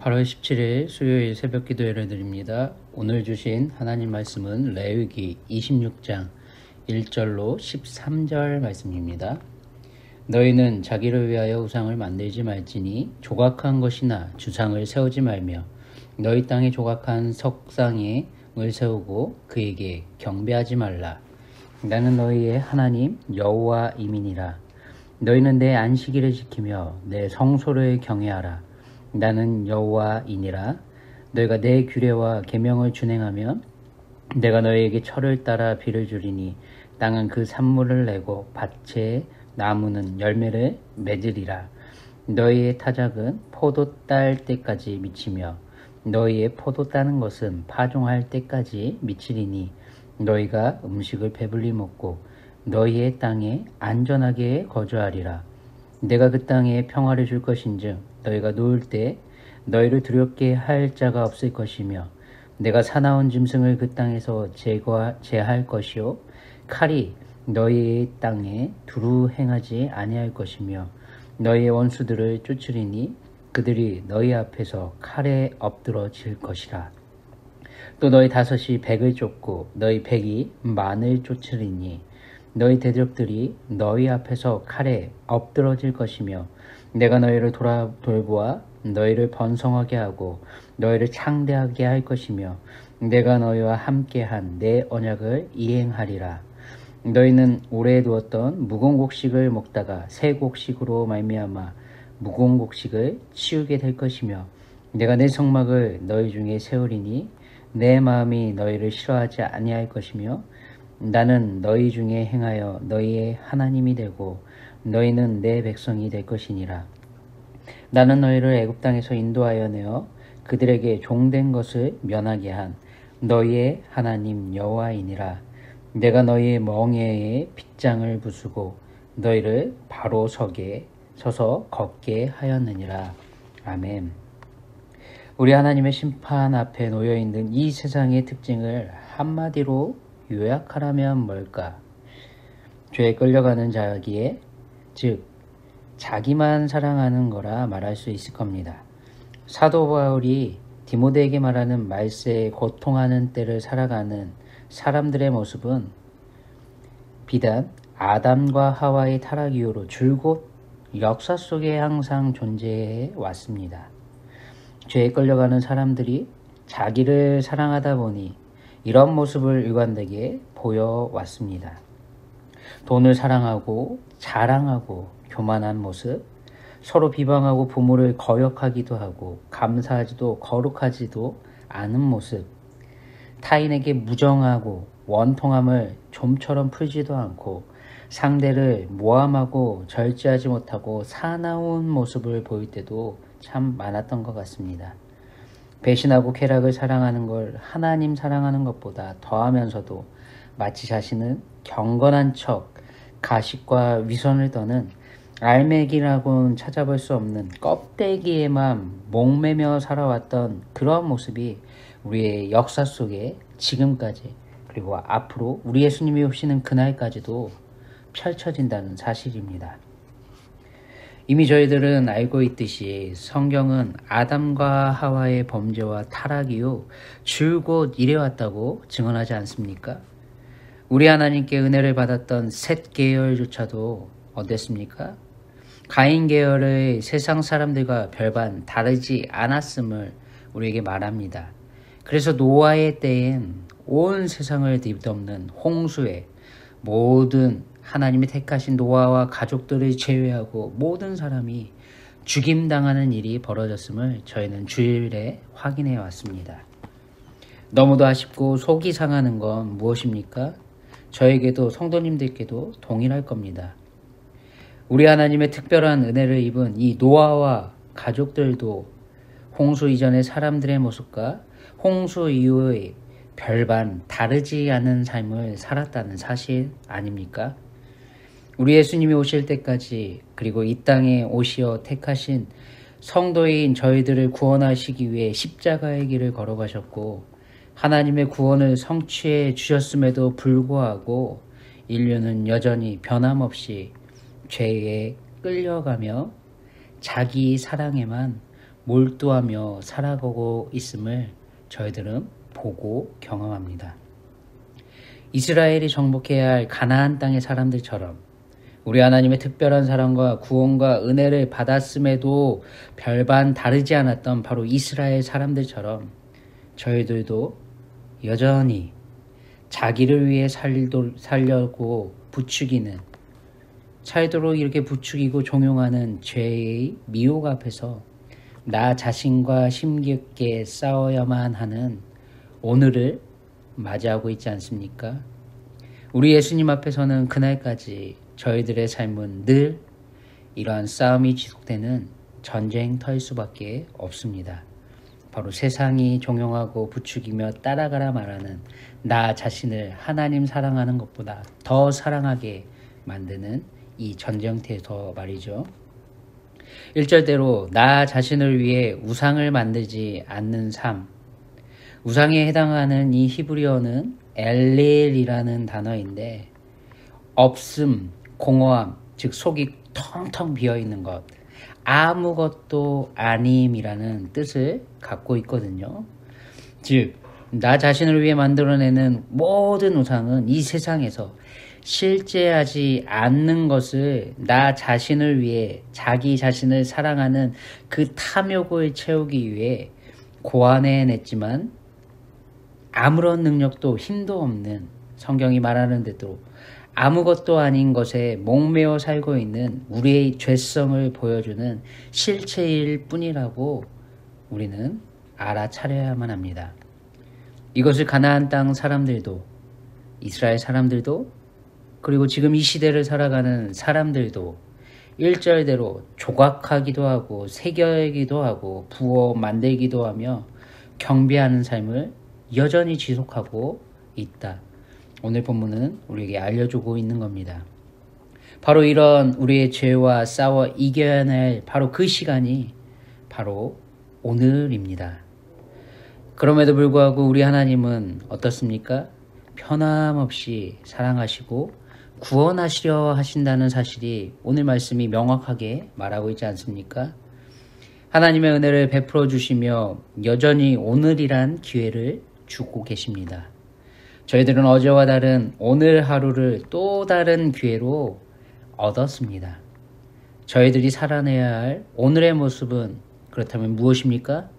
8월 17일 수요일 새벽 기도 예를 드립니다. 오늘 주신 하나님 말씀은 레위기 26장 1절로 13절 말씀입니다. 너희는 자기를 위하여 우상을 만들지 말지니 조각한 것이나 주상을 세우지 말며 너희 땅에 조각한 석상에 을 세우고 그에게 경배하지 말라. 나는 너희의 하나님 여호와이니라. 너희는 내 안식일을 지키며 내 성소를 경외하라. 나는 여호와이니라. 너희가 내 규례와 계명을 준행하면 내가 너희에게 철을 따라 비를 주리니 땅은 그 산물을 내고 밭의 나무는 열매를 맺으리라. 너희의 타작은 포도 딸 때까지 미치며 너희의 포도 따는 것은 파종할 때까지 미치리니 너희가 음식을 배불리 먹고 너희의 땅에 안전하게 거주하리라. 내가 그 땅에 평화를 줄 것인즉 너희가 누울 때 너희를 두렵게 할 자가 없을 것이며 내가 사나운 짐승을 그 땅에서 제할 것이요 칼이 너희의 땅에 두루 행하지 아니할 것이며 너희의 원수들을 쫓으리니 그들이 너희 앞에서 칼에 엎드러질 것이라. 또 너희 다섯이 백을 쫓고 너희 백이 만을 쫓으리니 너희 대적들이 너희 앞에서 칼에 엎드러질 것이며 내가 너희를 돌보아 너희를 번성하게 하고 너희를 창대하게 할 것이며 내가 너희와 함께한 내 언약을 이행하리라. 너희는 오래 두었던 묵은 곡식을 먹다가 새 곡식으로 말미암아 묵은 곡식을 치우게 될 것이며 내가 내 성막을 너희 중에 세우리니 내 마음이 너희를 싫어하지 아니할 것이며 나는 너희 중에 행하여 너희의 하나님이 되고 너희는 내 백성이 될 것이니라. 나는 너희를 애굽 땅에서 인도하여 내어 그들에게 종된 것을 면하게 한 너희의 하나님 여호와이니라. 내가 너희의 멍에에 빗장을 부수고 너희를 바로 서서 걷게 하였느니라. 아멘. 우리 하나님의 심판 앞에 놓여있는 이 세상의 특징을 한마디로 요약하라면 뭘까? 죄에 끌려가는 자기에, 즉 자기만 사랑하는 거라 말할 수 있을 겁니다. 사도 바울이 디모데에게 말하는 말세에 고통하는 때를 살아가는 사람들의 모습은 비단 아담과 하와의 타락 이후로 줄곧 역사 속에 항상 존재해 왔습니다. 죄에 끌려가는 사람들이 자기를 사랑하다 보니 이런 모습을 일관되게 보여왔습니다. 돈을 사랑하고 자랑하고 교만한 모습, 서로 비방하고 부모를 거역하기도 하고 감사하지도 거룩하지도 않은 모습, 타인에게 무정하고 원통함을 좀처럼 풀지도 않고 상대를 모함하고 절제하지 못하고 사나운 모습을 보일 때도 참 많았던 것 같습니다. 배신하고 쾌락을 사랑하는 걸 하나님 사랑하는 것보다 더하면서도 마치 자신은 경건한 척 가식과 위선을 떠는 알맹이라고는 찾아볼 수 없는 껍데기에만 목매며 살아왔던 그런 모습이 우리의 역사 속에 지금까지 그리고 앞으로 우리 예수님이 오시는 그날까지도 펼쳐진다는 사실입니다. 이미 저희들은 알고 있듯이 성경은 아담과 하와의 범죄와 타락 이후 줄곧 이래왔다고 증언하지 않습니까? 우리 하나님께 은혜를 받았던 셋 계열조차도 어땠습니까? 가인 계열의 세상 사람들과 별반 다르지 않았음을 우리에게 말합니다. 그래서 노아의 때엔 온 세상을 뒤덮는 홍수에 모든 하나님이 택하신 노아와 가족들을 제외하고 모든 사람이 죽임당하는 일이 벌어졌음을 저희는 주일에 확인해 왔습니다. 너무도 아쉽고 속이 상하는 건 무엇입니까? 저에게도 성도님들께도 동일할 겁니다. 우리 하나님의 특별한 은혜를 입은 이 노아와 가족들도 홍수 이전의 사람들의 모습과 홍수 이후의 별반 다르지 않은 삶을 살았다는 사실 아닙니까? 우리 예수님이 오실 때까지 그리고 이 땅에 오시어 택하신 성도인 저희들을 구원하시기 위해 십자가의 길을 걸어가셨고 하나님의 구원을 성취해 주셨음에도 불구하고 인류는 여전히 변함없이 죄에 끌려가며 자기 사랑에만 몰두하며 살아가고 있음을 저희들은 보고 경험합니다. 이스라엘이 정복해야 할 가나안 땅의 사람들처럼 우리 하나님의 특별한 사랑과 구원과 은혜를 받았음에도 별반 다르지 않았던 바로 이스라엘 사람들처럼 저희들도 여전히 자기를 위해 살려고 부추기는, 살도록 이렇게 부추기고 종용하는 죄의 미혹 앞에서 나 자신과 힘겹게 싸워야만 하는 오늘을 맞이하고 있지 않습니까? 우리 예수님 앞에서는 그날까지 저희들의 삶은 늘 이러한 싸움이 지속되는 전쟁터일 수밖에 없습니다. 바로 세상이 종용하고 부추기며 따라가라 말하는 나 자신을 하나님 사랑하는 것보다 더 사랑하게 만드는 이 전쟁터에서 말이죠. 1절대로 나 자신을 위해 우상을 만들지 않는 삶. 우상에 해당하는 이 히브리어는 엘렐이라는 단어인데 없음, 공허함, 즉 속이 텅텅 비어있는 것, 아무것도 아님이라는 뜻을 갖고 있거든요. 즉 나 자신을 위해 만들어내는 모든 우상은 이 세상에서 실제하지 않는 것을 나 자신을 위해 자기 자신을 사랑하는 그 탐욕을 채우기 위해 고안해냈지만 아무런 능력도 힘도 없는, 성경이 말하는 대로 아무것도 아닌 것에 목매어 살고 있는 우리의 죄성을 보여주는 실체일 뿐이라고 우리는 알아차려야만 합니다. 이것을 가나안 땅 사람들도, 이스라엘 사람들도, 그리고 지금 이 시대를 살아가는 사람들도 1절대로 조각하기도 하고 새겨기도 하고 부어 만들기도 하며 경배하는 삶을 여전히 지속하고 있다. 오늘 본문은 우리에게 알려주고 있는 겁니다. 바로 이런 우리의 죄와 싸워 이겨낼 바로 그 시간이 바로 오늘입니다. 그럼에도 불구하고 우리 하나님은 어떻습니까? 변함없이 사랑하시고 구원하시려 하신다는 사실이 오늘 말씀이 명확하게 말하고 있지 않습니까? 하나님의 은혜를 베풀어 주시며 여전히 오늘이란 기회를 주고 계십니다. 저희들은 어제와 다른 오늘 하루를 또 다른 기회로 얻었습니다. 저희들이 살아내야 할 오늘의 모습은 그렇다면 무엇입니까?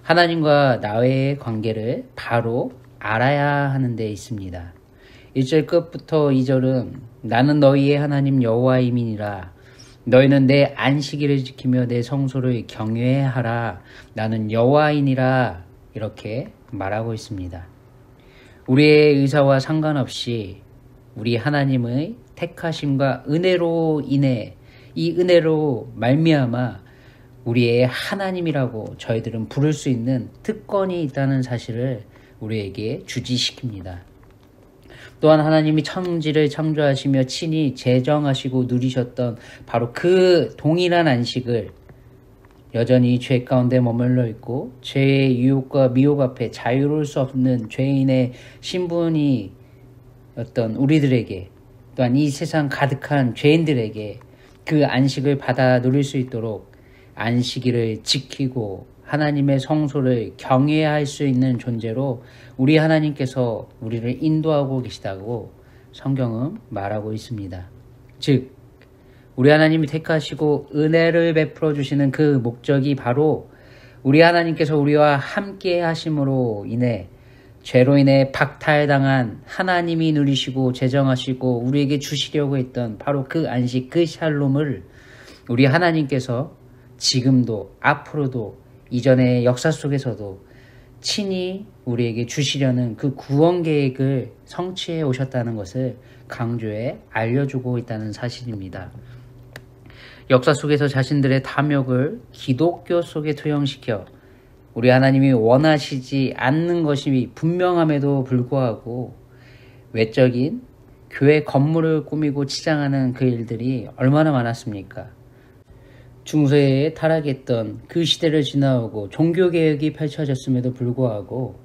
하나님과 나의 관계를 바로 알아야 하는 데 있습니다. 1절 끝부터 2절은 나는 너희의 하나님 여호와임이니라. 너희는 내 안식일을 지키며 내 성소를 경외하라. 나는 여호와이니라. 이렇게 말하고 있습니다. 우리의 의사와 상관없이 우리 하나님의 택하심과 은혜로 인해 이 은혜로 말미암아 우리의 하나님이라고 저희들은 부를 수 있는 특권이 있다는 사실을 우리에게 주지시킵니다. 또한 하나님이 천지를 창조하시며 친히 제정하시고 누리셨던 바로 그 동일한 안식을 여전히 죄 가운데 머물러 있고 죄의 유혹과 미혹 앞에 자유로울 수 없는 죄인의 신분이 어떤 우리들에게, 또한 이 세상 가득한 죄인들에게 그 안식을 받아 누릴 수 있도록 안식일을 지키고 하나님의 성소를 경외할 수 있는 존재로 우리 하나님께서 우리를 인도하고 계시다고 성경은 말하고 있습니다. 즉 우리 하나님이 택하시고 은혜를 베풀어 주시는 그 목적이 바로 우리 하나님께서 우리와 함께 하심으로 인해 죄로 인해 박탈당한 하나님이 누리시고 제정하시고 우리에게 주시려고 했던 바로 그 안식, 그 샬롬을 우리 하나님께서 지금도 앞으로도 이전의 역사 속에서도 친히 우리에게 주시려는 그 구원 계획을 성취해 오셨다는 것을 강조해 알려주고 있다는 사실입니다. 역사 속에서 자신들의 탐욕을 기독교 속에 투영시켜 우리 하나님이 원하시지 않는 것이 분명함에도 불구하고 외적인 교회 건물을 꾸미고 치장하는 그 일들이 얼마나 많았습니까? 중세에 타락했던 그 시대를 지나오고 종교개혁이 펼쳐졌음에도 불구하고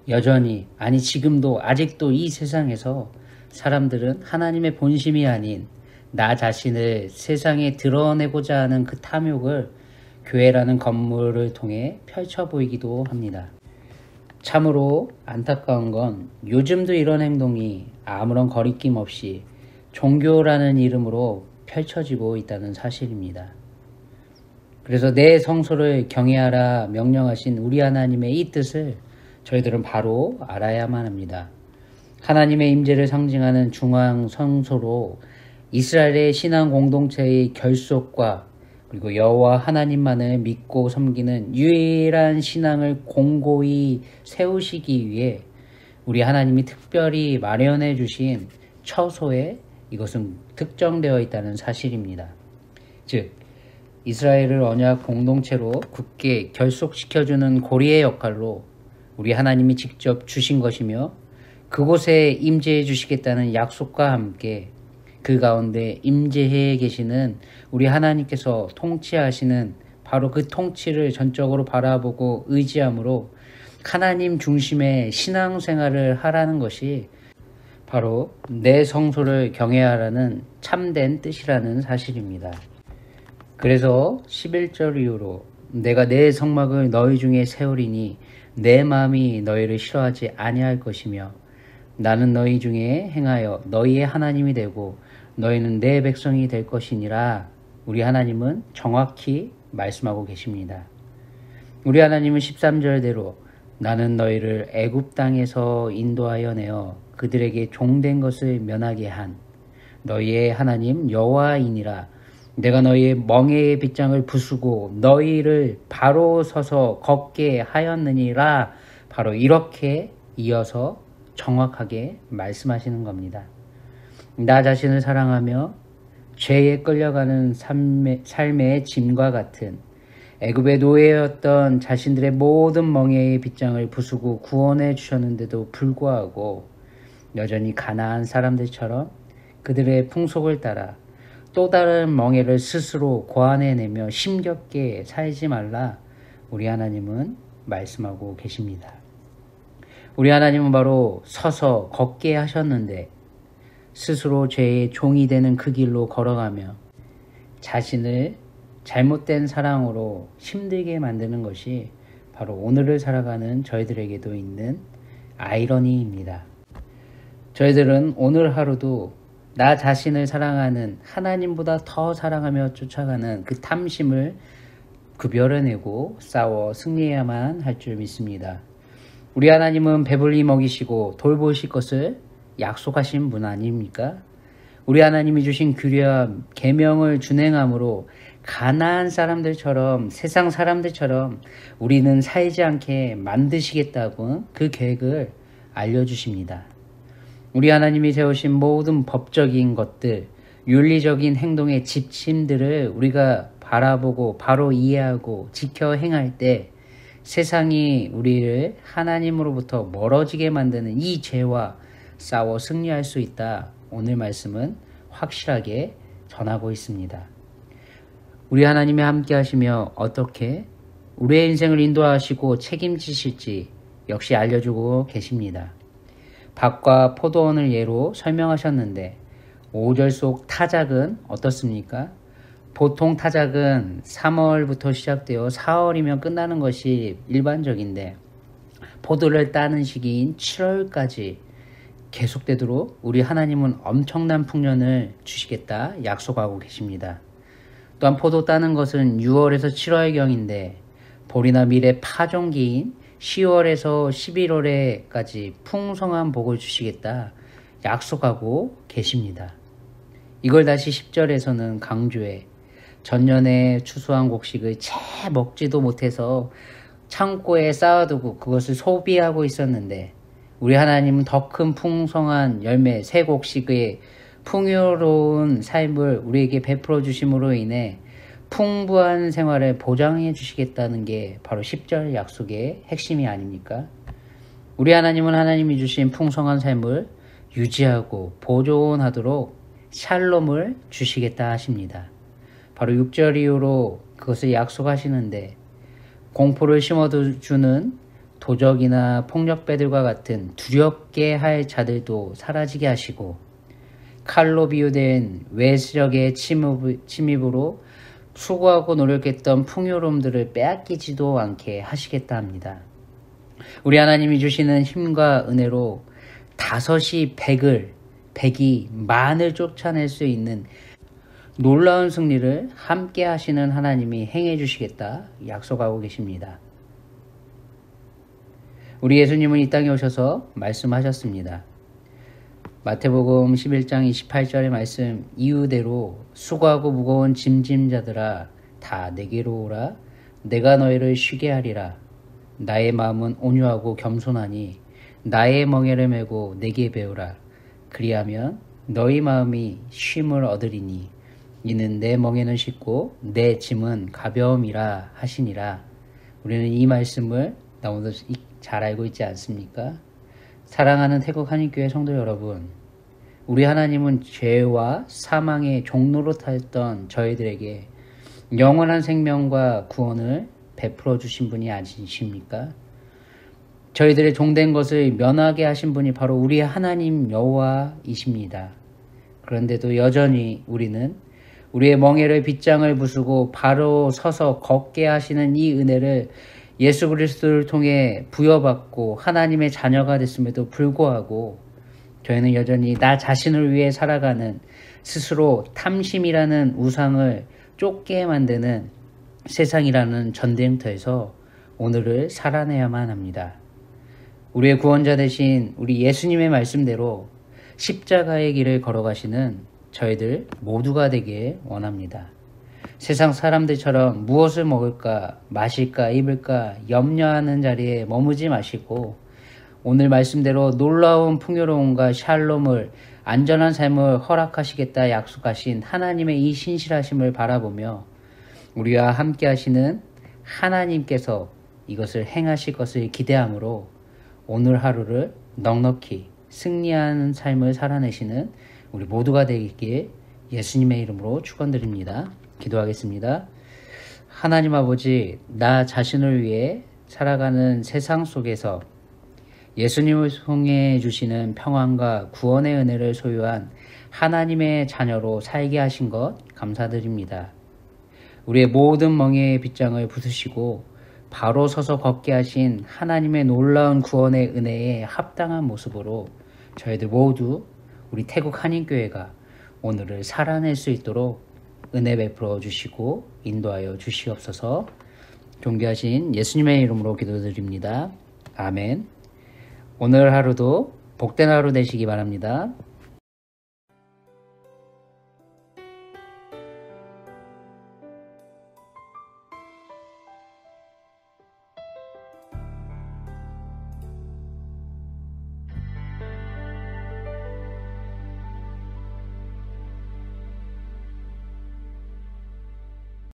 여전히, 아니 지금도 아직도 이 세상에서 사람들은 하나님의 본심이 아닌 나 자신을 세상에 드러내고자 하는 그 탐욕을 교회라는 건물을 통해 펼쳐 보이기도 합니다. 참으로 안타까운 건 요즘도 이런 행동이 아무런 거리낌 없이 종교라는 이름으로 펼쳐지고 있다는 사실입니다. 그래서 내 성소를 경외하라 명령하신 우리 하나님의 이 뜻을 저희들은 바로 알아야만 합니다. 하나님의 임재를 상징하는 중앙 성소로 이스라엘의 신앙 공동체의 결속과 그리고 여호와 하나님만을 믿고 섬기는 유일한 신앙을 공고히 세우시기 위해 우리 하나님이 특별히 마련해 주신 처소에 이것은 특정되어 있다는 사실입니다. 즉 이스라엘을 언약 공동체로 굳게 결속시켜주는 고리의 역할로 우리 하나님이 직접 주신 것이며 그곳에 임재해 주시겠다는 약속과 함께 그 가운데 임재해 계시는 우리 하나님께서 통치하시는 바로 그 통치를 전적으로 바라보고 의지함으로 하나님 중심의 신앙생활을 하라는 것이 바로 내 성소를 경외하라는 참된 뜻이라는 사실입니다. 그래서 11절 이후로 내가 내 성막을 너희 중에 세우리니 내 마음이 너희를 싫어하지 아니할 것이며 나는 너희 중에 행하여 너희의 하나님이 되고 너희는 내 백성이 될 것이니라. 우리 하나님은 정확히 말씀하고 계십니다. 우리 하나님은 13절대로 나는 너희를 애굽 땅에서 인도하여 내어 그들에게 종된 것을 면하게 한 너희의 하나님 여호와이니라. 내가 너희의 멍에의 빗장을 부수고 너희를 바로 서서 걷게 하였느니라. 바로 이렇게 이어서 정확하게 말씀하시는 겁니다. 나 자신을 사랑하며 죄에 끌려가는 삶의 짐과 같은 애굽의 노예였던 자신들의 모든 멍에의 빗장을 부수고 구원해 주셨는데도 불구하고 여전히 가나안 사람들처럼 그들의 풍속을 따라 또 다른 멍에를 스스로 고안해내며 힘겹게 살지 말라. 우리 하나님은 말씀하고 계십니다. 우리 하나님은 바로 서서 걷게 하셨는데 스스로 죄의 종이 되는 그 길로 걸어가며 자신을 잘못된 사랑으로 힘들게 만드는 것이 바로 오늘을 살아가는 저희들에게도 있는 아이러니입니다. 저희들은 오늘 하루도 나 자신을 사랑하는 하나님보다 더 사랑하며 쫓아가는 그 탐심을 구별해내고 싸워 승리해야만 할 줄 믿습니다. 우리 하나님은 배불리 먹이시고 돌보실 것을 약속하신 분 아닙니까? 우리 하나님이 주신 규례와 계명을 준행함으로 가나안 사람들처럼 세상 사람들처럼 우리는 살지 않게 만드시겠다고 그 계획을 알려주십니다. 우리 하나님이 세우신 모든 법적인 것들, 윤리적인 행동의 지침들을 우리가 바라보고 바로 이해하고 지켜 행할 때 세상이 우리를 하나님으로부터 멀어지게 만드는 이 죄와 싸워 승리할 수 있다. 오늘 말씀은 확실하게 전하고 있습니다. 우리 하나님이 함께 하시며 어떻게 우리의 인생을 인도하시고 책임지실지 역시 알려주고 계십니다. 밭과 포도원을 예로 설명하셨는데 5절 속 타작은 어떻습니까? 보통 타작은 3월부터 시작되어 4월이면 끝나는 것이 일반적인데 포도를 따는 시기인 7월까지 계속되도록 우리 하나님은 엄청난 풍년을 주시겠다 약속하고 계십니다. 또한 포도 따는 것은 6월에서 7월경인데 볼이나 밀의 파종기인 10월에서 11월에까지 풍성한 복을 주시겠다 약속하고 계십니다. 이걸 다시 10절에서는 강조해 전년에 추수한 곡식을 채 먹지도 못해서 창고에 쌓아두고 그것을 소비하고 있었는데 우리 하나님은 더 큰 풍성한 열매 새 곡식의 풍요로운 삶을 우리에게 베풀어 주심으로 인해 풍부한 생활을 보장해 주시겠다는 게 바로 10절 약속의 핵심이 아닙니까? 우리 하나님은 하나님이 주신 풍성한 삶을 유지하고 보존하도록 샬롬을 주시겠다 하십니다. 바로 6절 이후로 그것을 약속하시는데 공포를 심어주는 도적이나 폭력배들과 같은 두렵게 할 자들도 사라지게 하시고 칼로 비유된 외세력의 침입으로 수고하고 노력했던 풍요로움들을 빼앗기지도 않게 하시겠다 합니다. 우리 하나님이 주시는 힘과 은혜로 다섯이 백이 만을 쫓아낼 수 있는 놀라운 승리를 함께 하시는 하나님이 행해 주시겠다 약속하고 계십니다. 우리 예수님은 이 땅에 오셔서 말씀하셨습니다. 마태복음 11장 28절의 말씀 이유대로 수고하고 무거운 짐진 자들아 다 내게로 오라 내가 너희를 쉬게 하리라 나의 마음은 온유하고 겸손하니 나의 멍에를 메고 내게 배우라 그리하면 너희 마음이 쉼을 얻으리니 이는 내 멍에는 쉽고 내 짐은 가벼움이라 하시니라. 우리는 이 말씀을 너무도 잘 알고 있지 않습니까? 사랑하는 태국 한인교회 성도 여러분, 우리 하나님은 죄와 사망의 종로로 타였던 저희들에게 영원한 생명과 구원을 베풀어 주신 분이 아니십니까? 저희들의 종된 것을 면하게 하신 분이 바로 우리 하나님 여호와이십니다. 그런데도 여전히 우리는 우리의 멍에를 빗장을 부수고 바로 서서 걷게 하시는 이 은혜를 예수 그리스도를 통해 부여받고 하나님의 자녀가 됐음에도 불구하고 저희는 여전히 나 자신을 위해 살아가는 스스로 탐심이라는 우상을 쫓게 만드는 세상이라는 전쟁터에서 오늘을 살아내야만 합니다. 우리의 구원자 되신 우리 예수님의 말씀대로 십자가의 길을 걸어가시는 저희들 모두가 되길 원합니다. 세상 사람들처럼 무엇을 먹을까, 마실까, 입을까 염려하는 자리에 머무지 마시고 오늘 말씀대로 놀라운 풍요로움과 샬롬을 안전한 삶을 허락하시겠다 약속하신 하나님의 이 신실하심을 바라보며 우리와 함께 하시는 하나님께서 이것을 행하실 것을 기대함으로 오늘 하루를 넉넉히 승리하는 삶을 살아내시는 우리 모두가 되길 예수님의 이름으로 축원드립니다. 기도하겠습니다. 하나님 아버지, 나 자신을 위해 살아가는 세상 속에서 예수님을 통해 주시는 평안과 구원의 은혜를 소유한 하나님의 자녀로 살게 하신 것 감사드립니다. 우리의 모든 멍에의 빗장을 부수시고 바로 서서 걷게 하신 하나님의 놀라운 구원의 은혜에 합당한 모습으로 저희들 모두 우리 태국 한인교회가 오늘을 살아낼 수 있도록 은혜 베풀어 주시고 인도하여 주시옵소서. 존귀하신 예수님의 이름으로 기도드립니다. 아멘. 오늘 하루도 복된 하루 되시기 바랍니다.